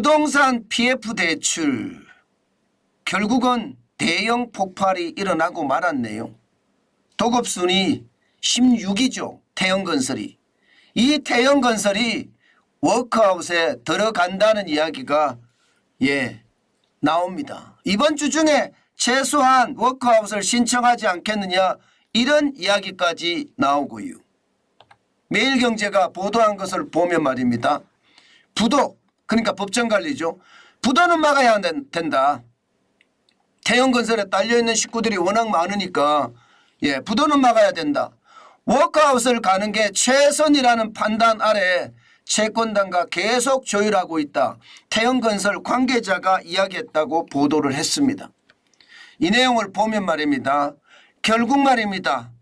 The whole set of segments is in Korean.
부동산 PF 대출 결국은 대형 폭발이 일어나고 말았네요. 도급순위 16위죠. 태형건설이. 이 태형건설이 워크아웃에 들어간다는 이야기가 나옵니다. 이번 주 중에 최소한 워크아웃을 신청하지 않겠느냐 이런 이야기까지 나오고요. 매일경제가 보도한 것을 보면 말입니다. 부도 그러니까 법정관리죠. 부도는 막아야 된다. 태형건설에 딸려있는 식구들이 워낙 많으니까 부도는 막아야 된다. 워크아웃을 가는 게 최선이라는 판단 아래 채권단과 계속 조율하고 있다. 태형건설 관계자가 이야기했다고 보도를 했습니다. 이 내용을 보면 말입니다. 결국 말입니다.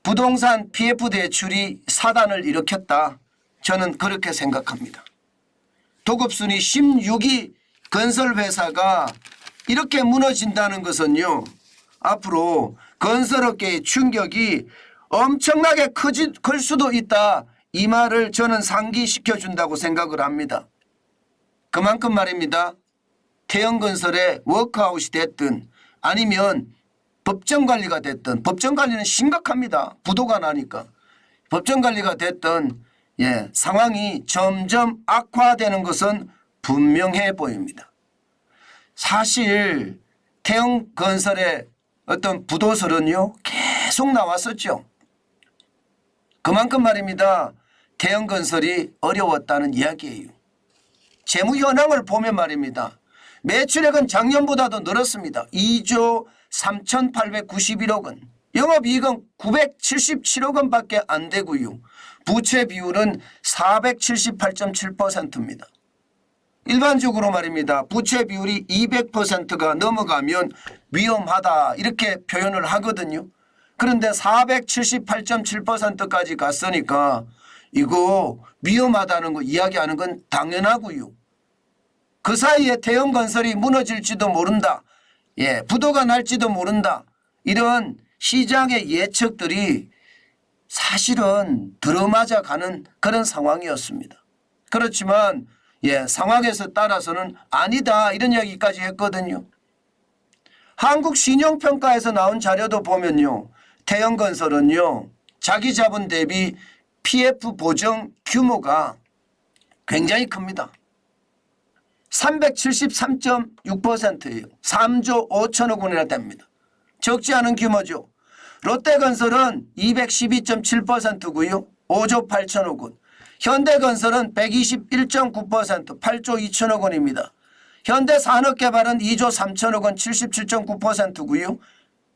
부동산 PF 대출이 사단을 일으켰다. 저는 그렇게 생각합니다. 도급순위 16위 건설회사가 이렇게 무너진다는 것은요. 앞으로 건설업계의 충격이 엄청나게 클 수도 있다. 이 말을 저는 상기시켜준다고 생각을 합니다. 그만큼 말입니다. 태형건설의 워크아웃이 됐든 아니면 법정관리가 됐든 법정관리는 심각합니다. 부도가 나니까. 법정관리가 됐든 상황이 점점 악화되는 것은 분명해 보입니다. 사실 태형건설의 어떤 부도설은요 계속 나왔었죠. 그만큼 말입니다. 태형건설이 어려웠다는 이야기예요. 재무 현황을 보면 말입니다. 매출액은 작년보다도 늘었습니다. 2조 3,891억 원. 영업이익은 977억 원밖에 안 되고요. 부채 비율은 478.7%입니다. 일반적으로 말입니다. 부채 비율이 200%가 넘어가면 위험하다 이렇게 표현을 하거든요. 그런데 478.7%까지 갔으니까 이거 위험하다는 거 이야기하는 건 당연하고요. 그 사이에 태형건설이 무너질지도 모른다. 부도가 날지도 모른다. 이런 시장의 예측들이 사실은 들어맞아 가는 그런 상황이었습니다. 그렇지만 상황에서 따라서는 아니다 이런 이야기까지 했거든요. 한국신용평가에서 나온 자료도 보면요. 태형건설은요. 자기 자본 대비 PF 보정 규모가 굉장히 큽니다. 373.6%예요. 3조 5천억 원이나 됩니다. 적지 않은 규모죠. 롯데건설은 212.7%고요. 5조 8천억 원. 현대건설은 121.9% 8조 2천억 원입니다. 현대산업개발은 2조 3천억 원 77.9%고요.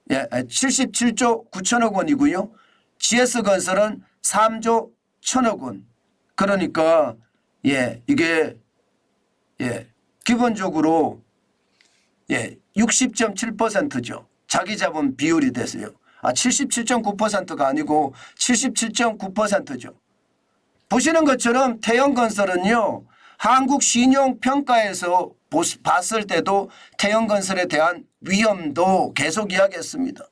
77조 9천억 원이고요. GS건설은 3조 1천억 원. 그러니까 이게 기본적으로 60.7%죠. 자기자본 비율이 됐어요. 77.9%가 아니고 77.9%죠. 보시는 것처럼 태형건설은요. 한국신용평가에서 봤을 때도 태형건설에 대한 위험도 계속 이야기했습니다.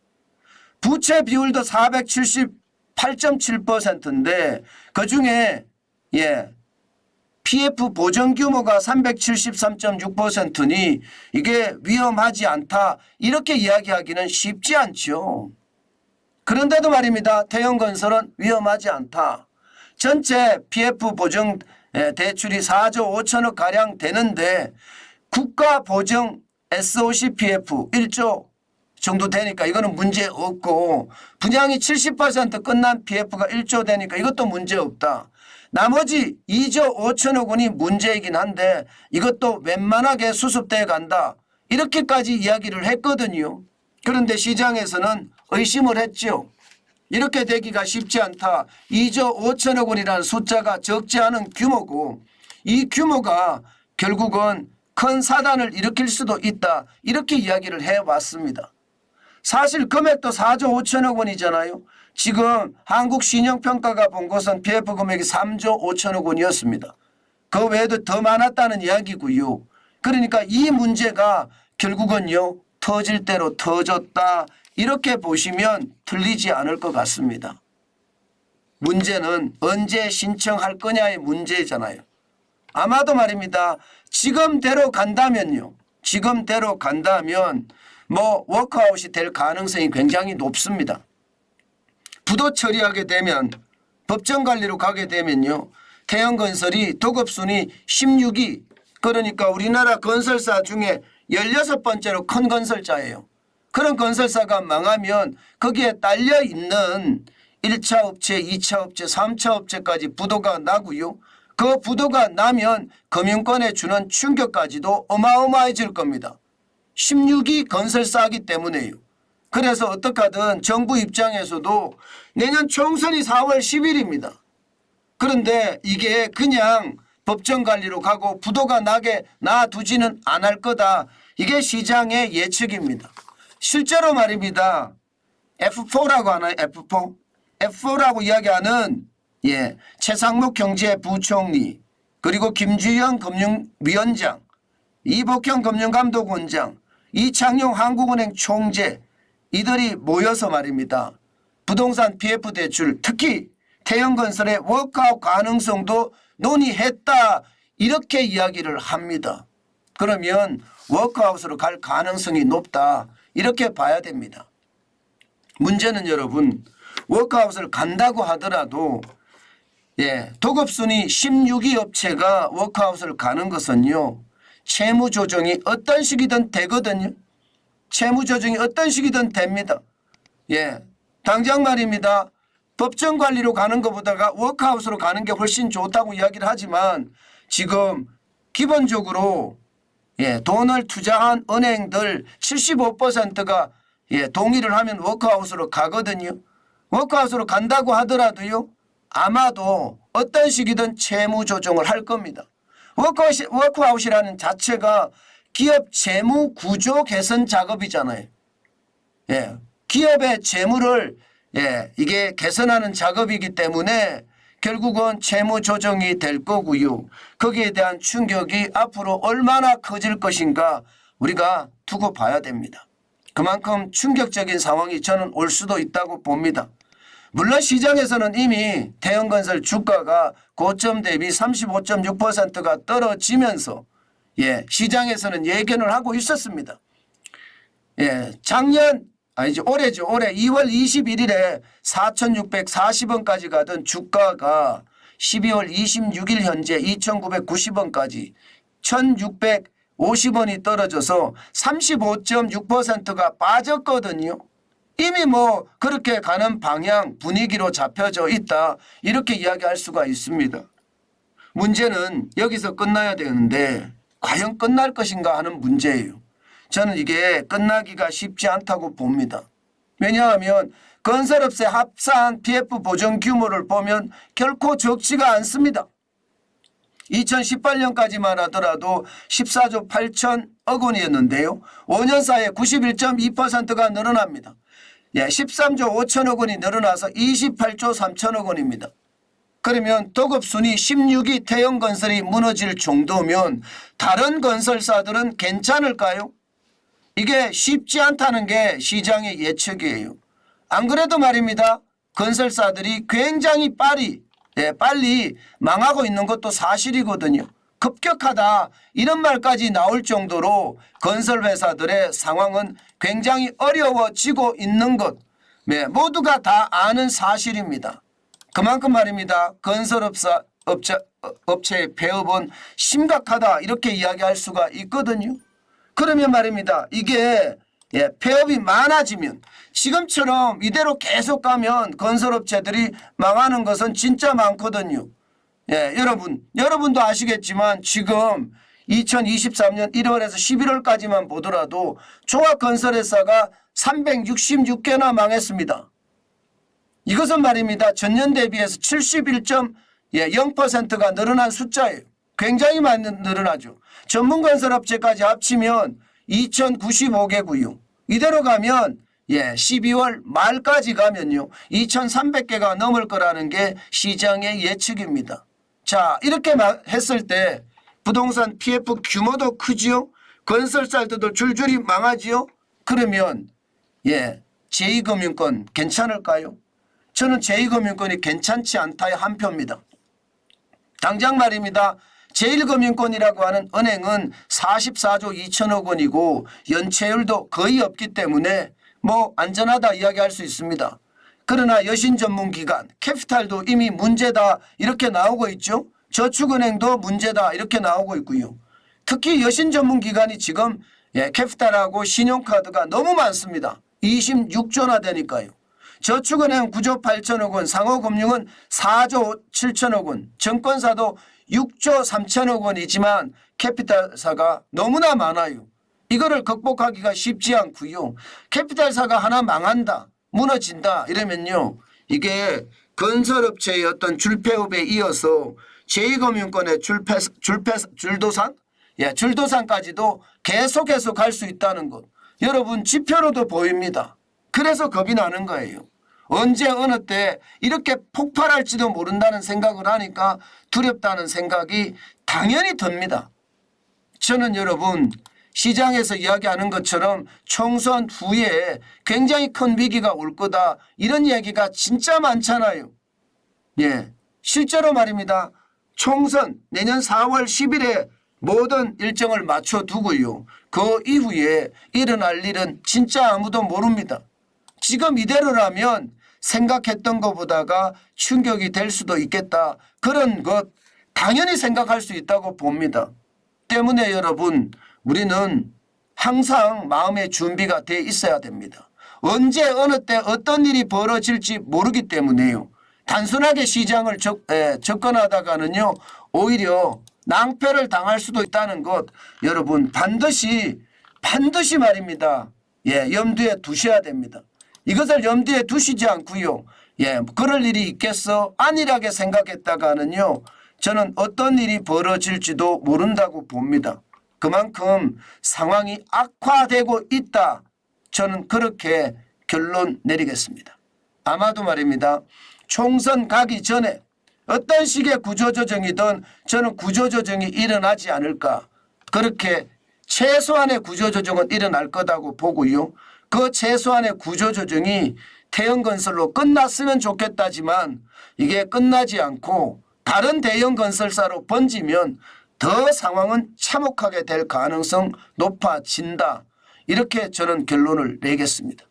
부채 비율도 478.7%인데 그중에 PF 보정 규모가 373.6%니 이게 위험하지 않다 이렇게 이야기하기는 쉽지 않죠. 그런데도 말입니다. 태형건설은 위험하지 않다. 전체 PF 보정 대출이 4조 5천억 가량 되는데 국가 보정 SOC PF 1조 정도 되니까 이거는 문제 없고 분양이 70% 끝난 PF가 1조 되니까 이것도 문제 없다. 나머지 2조 5천억 원이 문제이긴 한데 이것도 웬만하게 수습돼 간다. 이렇게까지 이야기를 했거든요. 그런데 시장에서는 의심을 했죠. 이렇게 되기가 쉽지 않다. 2조 5천억 원이라는 숫자가 적지 않은 규모고 이 규모가 결국은 큰 사단을 일으킬 수도 있다. 이렇게 이야기를 해왔습니다. 사실 금액도 4조 5천억 원이잖아요. 지금 한국신용평가가 본 것은 PF 금액이 3조 5천억 원이었습니다. 그 외에도 더 많았다는 이야기고요. 그러니까 이 문제가 결국은요. 터질 대로 터졌다. 이렇게 보시면 틀리지 않을 것 같습니다. 문제는 언제 신청할 거냐의 문제잖아요. 아마도 말입니다. 지금대로 간다면요. 지금대로 간다면 뭐 워크아웃이 될 가능성이 굉장히 높습니다. 부도 처리하게 되면 법정 관리로 가게 되면요. 태영건설이 도급순위 16위, 그러니까 우리나라 건설사 중에 16번째로 큰 건설사예요. 그런 건설사가 망하면 거기에 딸려 있는 1차 업체, 2차 업체, 3차 업체까지 부도가 나고요. 그 부도가 나면 금융권에 주는 충격까지도 어마어마해질 겁니다. 16위 건설사이기 때문에요. 그래서 어떡하든 정부 입장에서도 내년 총선이 4월 10일입니다. 그런데 이게 그냥 법정 관리로 가고 부도가 나게 놔두지는 않을 거다. 이게 시장의 예측입니다. 실제로 말입니다. F4라고 하나요? F4? F4라고 이야기하는 최상목 경제부총리, 그리고 김주영 금융위원장, 이복형 금융감독원장, 이창용 한국은행 총재, 이들이 모여서 말입니다. 부동산 PF 대출, 특히 태영건설의 워크아웃 가능성도 논의했다, 이렇게 이야기를 합니다. 그러면 워크아웃으로 갈 가능성이 높다, 이렇게 봐야 됩니다. 문제는 여러분, 워크아웃을 간다고 하더라도 도급순위 16위 업체가 워크아웃을 가는 것은요, 채무 조정이 어떤 식이든 되거든요. 채무 조정이 어떤 식이든 됩니다. 당장 말입니다. 법정 관리로 가는 것보다가 워크아웃으로 가는 게 훨씬 좋다고 이야기를 하지만 지금 기본적으로 돈을 투자한 은행들 75%가 동의를 하면 워크아웃으로 가거든요. 워크아웃으로 간다고 하더라도요, 아마도 어떤 식이든 채무 조정을 할 겁니다. 워크아웃이라는 자체가 기업 재무 구조 개선 작업이잖아요. 기업의 재무를 이게 개선하는 작업이기 때문에 결국은 채무 조정이 될 거고요. 거기에 대한 충격이 앞으로 얼마나 커질 것인가 우리가 두고 봐야 됩니다. 그만큼 충격적인 상황이 저는 올 수도 있다고 봅니다. 물론 시장에서는 이미 태영건설 주가가 고점 대비 35.6%가 떨어지면서 시장에서는 예견을 하고 있었습니다. 올해죠. 올해 2월 21일에 4,640원까지 가던 주가가 12월 26일 현재 2,990원까지 1,650원이 떨어져서 35.6%가 빠졌거든요. 이미 뭐 그렇게 가는 방향 분위기로 잡혀져 있다, 이렇게 이야기할 수가 있습니다. 문제는 여기서 끝나야 되는데 과연 끝날 것인가 하는 문제예요. 저는 이게 끝나기가 쉽지 않다고 봅니다. 왜냐하면 건설업체 합산 PF 보전 규모를 보면 결코 적지가 않습니다. 2018년까지만 하더라도 14조 8천억 원이었는데요. 5년 사이에 91.2%가 늘어납니다. 13조 5천억 원이 늘어나서 28조 3천억 원입니다. 그러면 도급순위 16위 태영건설이 무너질 정도면 다른 건설사들은 괜찮을까요? 이게 쉽지 않다는 게 시장의 예측이에요. 안 그래도 말입니다. 건설사들이 굉장히 빨리 망하고 있는 것도 사실이거든요. 급격하다, 이런 말까지 나올 정도로 건설회사들의 상황은 굉장히 어려워지고 있는 것, 모두가 다 아는 사실입니다. 그만큼 말입니다. 업체의 폐업은 심각하다, 이렇게 이야기할 수가 있거든요. 그러면 말입니다. 이게 폐업이 많아지면, 지금처럼 이대로 계속 가면 건설업체들이 망하는 것은 진짜 많거든요. 여러분도 아시겠지만 지금 2023년 1월에서 11월까지만 보더라도 종합건설회사가 366개나 망했습니다. 이것은 말입니다. 전년 대비해서 71.0%가 늘어난 숫자예요. 굉장히 많이 늘어나죠. 전문건설업체까지 합치면 2,095개고요. 이대로 가면 12월 말까지 가면요 2,300개가 넘을 거라는 게 시장의 예측입니다. 자, 이렇게 했을 때 부동산 PF 규모도 크지요. 건설사들도 줄줄이 망하지요. 그러면 제2금융권 괜찮을까요? 저는 제2금융권이 괜찮지 않다의 한 표입니다. 당장 말입니다. 제1금융권이라고 하는 은행은 44조 2천억 원이고 연체율도 거의 없기 때문에 뭐 안전하다 이야기할 수 있습니다. 그러나 여신 전문기관 캐피탈도 이미 문제다 이렇게 나오고 있죠. 저축은행도 문제다 이렇게 나오고 있고요. 특히 여신 전문기관이 지금 캐피탈하고 신용카드가 너무 많습니다. 26조나 되니까요. 저축은행 9조 8천억 원, 상호금융은 4조 7천억 원, 증권사도 6조 3천억 원이지만 캐피탈사가 너무나 많아요. 이거를 극복하기가 쉽지 않고요. 캐피탈사가 하나 망한다, 무너진다 이러면요. 이게 건설업체의 어떤 줄폐업에 이어서 제2금융권의 줄도산? 줄도산까지도 계속 갈 수 있다는 것. 여러분 지표로도 보입니다. 그래서 겁이 나는 거예요. 언제 어느 때 이렇게 폭발할지도 모른다는 생각을 하니까 두렵다는 생각이 당연히 듭니다. 저는 여러분 시장에서 이야기하는 것처럼 총선 후에 굉장히 큰 위기가 올 거다 이런 얘기가 진짜 많잖아요. 실제로 말입니다. 총선 내년 4월 10일에 모든 일정을 맞춰두고요. 그 이후에 일어날 일은 진짜 아무도 모릅니다. 지금 이대로라면 생각했던 것보다가 충격이 될 수도 있겠다. 그런 것 당연히 생각할 수 있다고 봅니다. 때문에 여러분 우리는 항상 마음의 준비가 돼 있어야 됩니다. 언제 어느 때 어떤 일이 벌어질지 모르기 때문에요. 단순하게 시장을 접근하다가는요. 오히려 낭패를 당할 수도 있다는 것 여러분 반드시 말입니다. 염두에 두셔야 됩니다. 이것을 염두에 두시지 않고요. 그럴 일이 있겠어? 안일하게 생각했다가는요. 저는 어떤 일이 벌어질지도 모른다고 봅니다. 그만큼 상황이 악화되고 있다. 저는 그렇게 결론 내리겠습니다. 아마도 말입니다. 총선 가기 전에 어떤 식의 구조조정이든 저는 구조조정이 일어나지 않을까. 그렇게 최소한의 구조조정은 일어날 거다고 보고요. 그 최소한의 구조조정이 태형건설로 끝났으면 좋겠다지만 이게 끝나지 않고 다른 대형건설사로 번지면 더 상황은 참혹하게 될 가능성 높아진다. 이렇게 저는 결론을 내겠습니다.